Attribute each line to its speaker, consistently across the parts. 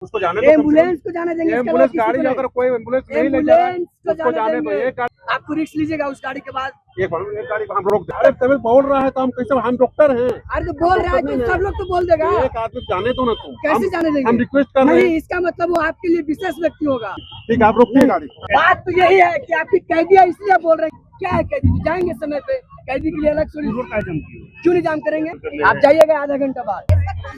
Speaker 1: उसको जाने दो,
Speaker 2: एम्बुलेंस को जाने देंगे,
Speaker 1: एम्बुलेंस गाड़ी अगर कोई एम्बुलेंस नहीं ले जा रहा है उसको जाने दो। एक
Speaker 2: आपको रिस्क लीजिएगा उस गाड़ी के बाद।
Speaker 1: एक गाड़ी को हम रोक दे। अरे तभी बोल रहा है तो हम कैसे, हम डॉक्टर हैं।
Speaker 2: अरे तो बोल रहा है तो सब लोग तो बोल देगा।
Speaker 1: एक आदमी जाने दो ना, तुम
Speaker 2: कैसे जाने देंगे?
Speaker 1: हम रिक्वेस्ट कर रहे हैं।
Speaker 2: नहीं, इसका मतलब वो आपके लिए विशेष व्यक्ति होगा।
Speaker 1: ठीक है, आप रोकिए गाड़ी।
Speaker 2: बात तो यही है कि आपकी कैदी है इसलिए बोल रहे हैं। क्या है कैदी, जाएंगे समय पे, कैदी के लिए अलग सोल्यूशन क्यों नहीं जाम करेंगे? आप जाइएगा आधा घंटा बाद।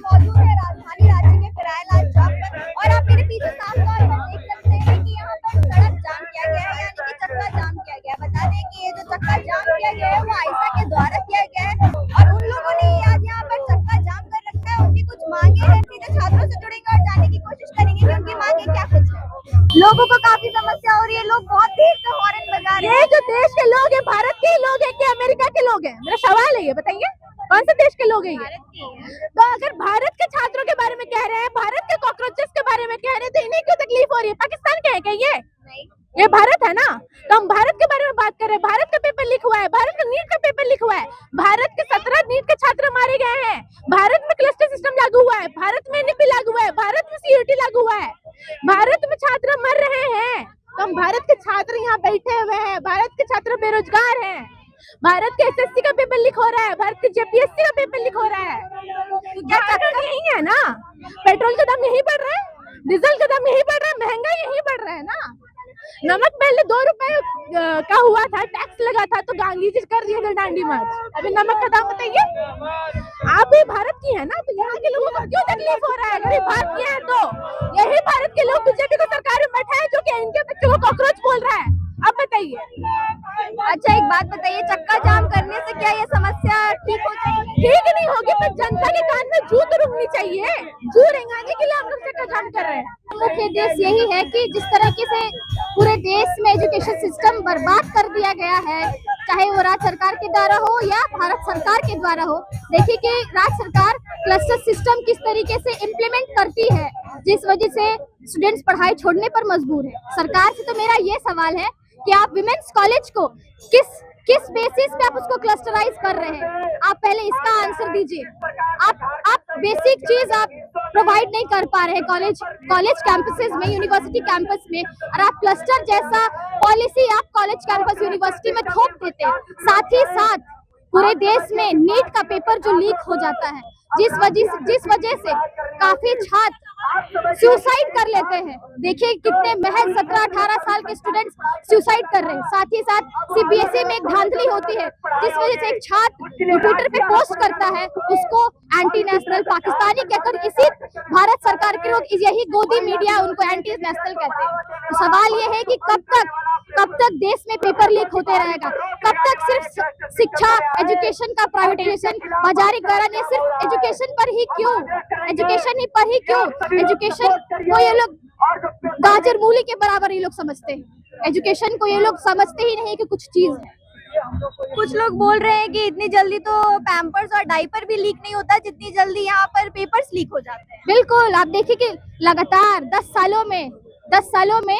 Speaker 3: मौजूद है राजधानी रांची के फिराइलाल चौक पर और आप मेरे पीछे साफ तौर पर देख सकते हैं कि यहाँ पर सड़क जाम किया गया है, यानी कि चक्का जाम किया गया है। बता दें कि ये जो चक्का जाम किया गया है वो आयशा के द्वारा किया गया है और उन लोगों ने आज यहाँ पर चक्का जाम कर रखा है। उनकी कुछ मांगे हैं, सीधे छात्रों से जुड़ेंगे और जानने की कोशिश करेंगे कि उनकी मांगे क्या कुछ है। लोगों को काफी समस्या हो रही है, लोग बहुत देर से हॉर्न बजा रहे हैं। ये जो देश के लोग हैं, भारत के लोग हैं कि अमेरिका के लोग हैं? मेरा सवाल है ये, बताइए कौन से देश के लोग हैं ये? तो अगर भारत के छात्रों के बारे में कह रहे हैं, भारत के कॉकरोचेस के बारे में कह रहे हैं, तो इन्हें क्यों तकलीफ हो रही है? पाकिस्तान के है क्या ये? ये भारत है ना, तो हम भारत के बारे में बात कर रहे हैं। भारत का पेपर लीक हुआ है, भारत का नीट का पेपर लीक हुआ है, भारत के 17 नीट के छात्र मारे गए हैं, भारत में क्लस्टर सिस्टम लागू हुआ है, भारत में एनईपी लागू हुआ है, भारत में सीयूटी लागू हुआ है, भारत में छात्र मर रहे हैं। तो हम भारत के छात्र यहाँ बैठे हुए हैं, भारत के छात्र बेरोजगार हैं, भारत के एसएससी का पेपर लीक हो रहा है, भारत के जेपीएससी का पेपर लीक हो रहा है। तो क्या चक्कर यही है ना? पेट्रोल का दाम यही बढ़ रहा है, डीजल का दाम यही बढ़ रहा है, महंगाई यही बढ़ रहा है ना। नमक पहले 2 रुपए का हुआ था, टैक्स लगा था, तो गांधी जी कर दिए थे डांडी मार्च। अभी नमक का दाम बताइए। आप भी भारत की है ना, तो यहाँ के लोगों को क्यों तकलीफ हो रहा है? अगर ये भारत की है तो यही भारत के लोग बीजेपी को सरकार में बैठा है जो कि इनके बच्चों को कॉकरोच बोल रहा है। अब बताइए। अच्छा एक बात बताइए, चक्का जाम करने से क्या ये समस्या ठीक हो जाएगी? ठीक नहीं होगी, पर जनता के कान में जू तो रुकनी चाहिए। जू रेंगाने के लिए हम लोग चक्का जाम कर रहे हैं। मुख्य उद्देश्य यही है कि जिस तरीके से पूरे देश में एजुकेशन सिस्टम बर्बाद कर दिया गया है, चाहे वो राज्य सरकार के द्वारा हो या भारत सरकार के द्वारा हो। देखिए कि राज्य सरकार क्लस्टर सिस्टम किस तरीके से इम्प्लीमेंट करती है, जिस वजह से स्टूडेंट्स पढ़ाई छोड़ने पर मजबूर है। सरकार से तो मेरा ये सवाल है कि आप विमेंस कॉलेज को किस बेसिस पे आप उसको क्लस्टराइज कर रहे हैं? आप पहले इसका आंसर दीजिए। आप बेसिक चीज आप प्रोवाइड नहीं कर पा रहे हैं कॉलेज कैंपसेस में, यूनिवर्सिटी कैंपस में, और आप क्लस्टर जैसा पॉलिसी आप कॉलेज कैंपस यूनिवर्सिटी में थोप देते हैं। साथ ही साथ पूरे देश में नीट का पेपर जो लीक हो जाता है, जिस वजह से काफी छात्र सुसाइड कर लेते हैं। देखिए कितने महज 17-18 साल के स्टूडेंट्स सुसाइड कर रहे हैं। साथ ही साथ सीबीएसई में एक धांधली होती है, जिस वजह से एक छात्र ट्विटर पे पोस्ट करता है, उसको एंटी नेशनल पाकिस्तानी कहकर इसी भारत सरकार के लोग, यही गोदी मीडिया उनको एंटी नेशनल कहते हैं। तो सवाल ये है कि कब तक देश में पेपर लीक होते रहेगा? कब तक सिर्फ शिक्षा एजुकेशन का प्राइवेटाइजेशन, बाजारीकरण, ये सिर्फ एजुकेशन पर ही क्यों? एजुकेशन को ये लोग गाजर मूली के बराबर ये लोग समझते हैं। एजुकेशन को ये लोग समझते ही नहीं कि कुछ चीज है। कुछ लोग बोल रहे हैं कि इतनी जल्दी तो पैम्पर्स और डायपर भी लीक नहीं होता जितनी जल्दी यहाँ पर पेपर्स लीक हो जाते हैं। बिल्कुल, आप देखिए कि लगातार 10 सालों में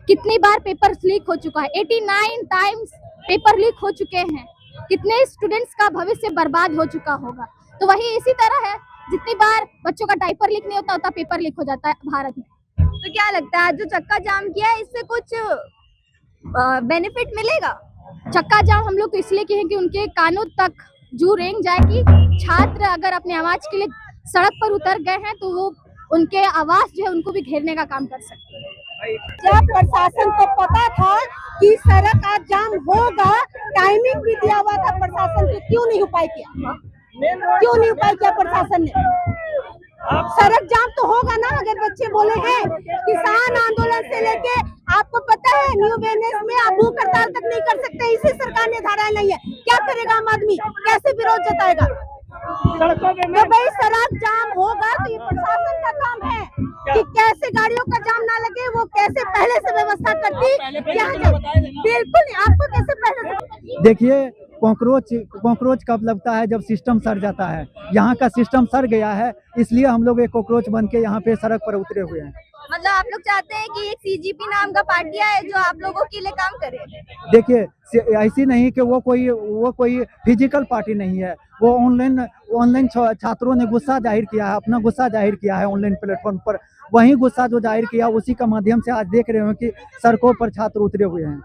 Speaker 3: कितनी बार पेपर्स लीक हो चुका है। 89 टाइम्स पेपर लीक हो चुके हैं। कितने स्टूडेंट्स का भविष्य बर्बाद हो चुका होगा। तो वही इसी तरह है, जितनी बार बच्चों का डायपर लीक नहीं होता उतना पेपर लीक हो जाता है भारत में। तो क्या लगता है जो चक्का जाम किया है इससे कुछ बेनिफिट मिलेगा? चक्का जाम हम लोग तो इसलिए किए हैं कि उनके कानों तक जू रेंग जाए कि छात्र अगर अपने आवाज के लिए सड़क पर उतर गए हैं तो वो उनके आवाज जो है उनको भी घेरने का काम कर सकते हैं।
Speaker 2: जब प्रशासन को पता था कि सड़क आज जाम होगा, टाइमिंग भी दिया हुआ था प्रशासन को, क्यों नहीं उपाय किया प्रशासन ने? सड़क जाम तो होगा ना। अगर बच्चे बोले हैं किसान आंदोलन से लेके, आपको पता है न्यू बिजनेस में आप भूख हड़ताल तक नहीं कर सकते, इसी सरकार ने धाराएं नहीं है। क्या करेगा आम आदमी, कैसे विरोध जताएगा? तो भाई सड़क जाम होगा तो ये प्रशासन का काम है कि कैसे गाड़ियों का जाम ना लगे, वो कैसे पहले से व्यवस्था करती। बिल्कुल आपको कैसे पहले से
Speaker 4: देखिए, कॉकरोच कब लगता है? जब सिस्टम सड़ जाता है। यहाँ का सिस्टम सड़ गया है, इसलिए हम लोग एक कॉकरोच बन के यहाँ पे सड़क पर उतरे हुए हैं।
Speaker 3: मतलब आप लोग चाहते हैं कि एक सीजीपी नाम का पार्टी आए जो आप लोगों के लिए काम करे?
Speaker 4: देखिए, ऐसी नहीं कि वो कोई फिजिकल पार्टी नहीं है। वो ऑनलाइन छात्रों ने गुस्सा जाहिर किया है, अपना गुस्सा जाहिर किया है ऑनलाइन प्लेटफॉर्म पर। वही गुस्सा जो जाहिर किया, उसी का माध्यम से आज देख रहे हो कि सड़कों पर छात्र उतरे हुए हैं।